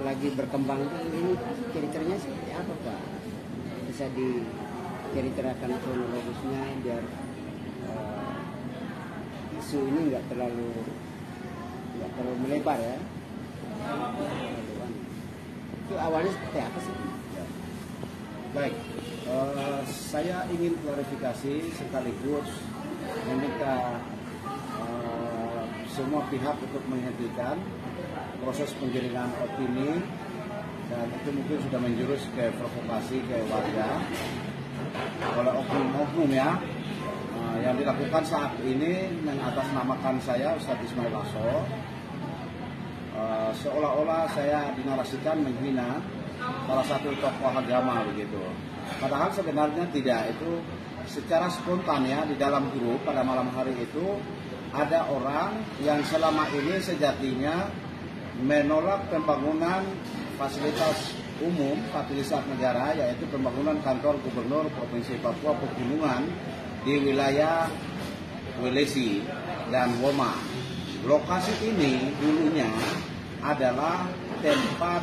lagi berkembang ini ceritanya seperti apa Pak? Bisa diceritakan kronologisnya biar isu ini nggak terlalu melebar ya. Itu awalnya seperti apa sih? Baik, saya ingin klarifikasi sekaligus meminta semua pihak untuk menghentikan proses penggiringan opini, dan itu mungkin sudah menjurus ke provokasi ke warga oleh oknum-oknum ya, yang dilakukan saat ini mengatasnamakan saya Ustadz Ismail Aso, seolah-olah saya dinarasikan menghina salah satu tokoh agama begitu. Padahal sebenarnya tidak, itu secara spontan ya di dalam grup pada malam hari itu ada orang yang selama ini sejatinya menolak pembangunan fasilitas umum, fasilitas negara, yaitu pembangunan kantor gubernur Provinsi Papua Pegunungan di wilayah Welesi dan Woma. Lokasi ini dulunya adalah tempat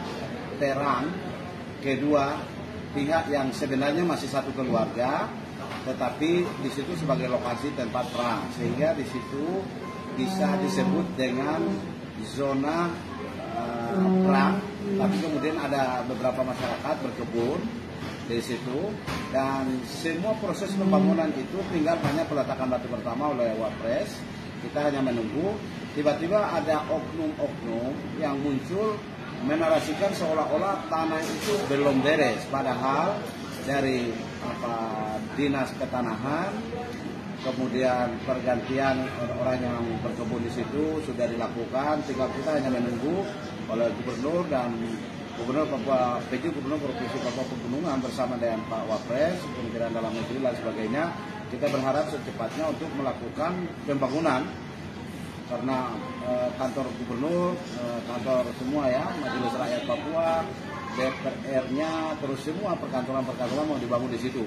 terang kedua pihak yang sebenarnya masih satu keluarga, tetapi di situ sebagai lokasi tempat perang, sehingga di situ bisa disebut dengan zona perang. Tapi kemudian ada beberapa masyarakat berkebun di situ, dan semua proses pembangunan itu tinggal hanya peletakan batu pertama oleh Wapres. Kita hanya menunggu, tiba-tiba ada oknum-oknum yang muncul menarasikan seolah-olah tanah itu belum beres, padahal dari dinas ketanahan, kemudian pergantian orang yang berkebun di situ sudah dilakukan, tinggal kita hanya menunggu oleh gubernur dan gubernur Papua, PJ Gubernur Provinsi Papua Pegunungan bersama dengan Pak Wapres, Kementerian Dalam Negeri dan sebagainya. Kita berharap secepatnya untuk melakukan pembangunan, karena kantor gubernur, kantor semua ya, Majelis Rakyat Papua, DPR-nya, terus semua perkantoran-perkantoran mau dibangun di situ.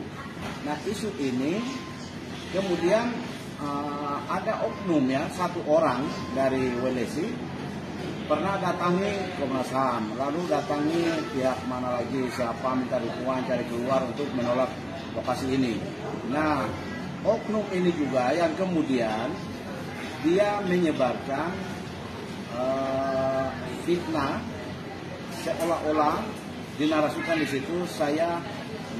Nah, isu ini kemudian ada oknum ya, satu orang dari Welesi pernah datangi Komnas HAM, lalu datangi pihak mana lagi, siapa minta dukungan cari keluar untuk menolak lokasi ini. Nah, oknum ini juga yang kemudian dia menyebarkan fitnah, seolah-olah dinarasikan di situ saya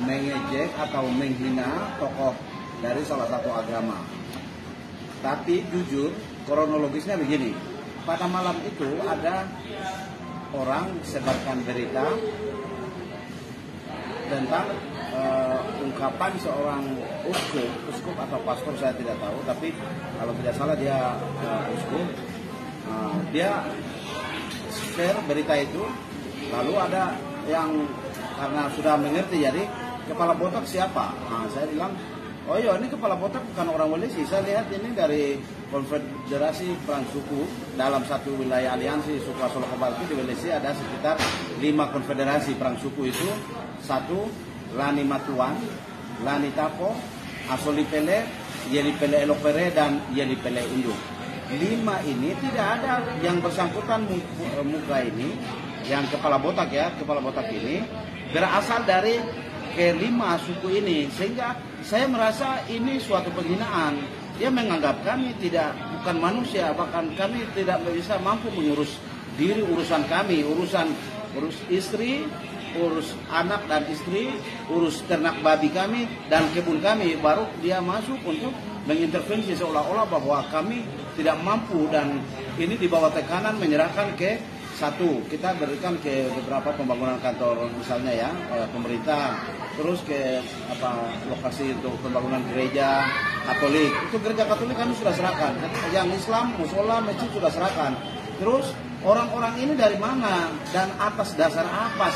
mengejek atau menghina tokoh dari salah satu agama. Tapi jujur kronologisnya begini, pada malam itu ada orang sebarkan berita tentang ungkapan seorang uskup atau pastor, saya tidak tahu, tapi kalau tidak salah dia uskup. Dia share berita itu, lalu ada yang karena sudah mengerti, jadi kepala botak siapa? Saya bilang, oh iya, ini kepala botak bukan orang Welesi. Saya lihat ini dari Konfederasi Perang Suku dalam satu wilayah aliansi suku Solo Kabalki di Welesi ada sekitar 5 konfederasi perang suku itu. Satu, Lani Matuan, Lani Tapo, Asoli Pele, Yeli Pele Elopere, dan Yeli Pele Induk. 5 ini tidak ada yang bersangkutan muka ini, yang kepala botak ya, kepala botak ini berasal dari kelima suku ini, sehingga saya merasa ini suatu penghinaan. Dia menganggap kami bukan manusia, bahkan kami tidak bisa mampu mengurus diri, urusan kami, urus istri, urus anak dan istri, urus ternak babi kami dan kebun kami, baru dia masuk untuk mengintervensi seolah-olah bahwa kami tidak mampu, dan ini di bawah tekanan menyerahkan ke satu, kita berikan ke beberapa pembangunan kantor misalnya ya, pemerintah, terus ke lokasi untuk pembangunan gereja Katolik. Itu gereja Katolik kami sudah serahkan. Yang Islam, musola, masjid sudah serahkan. Terus orang-orang ini dari mana dan atas dasar apa sih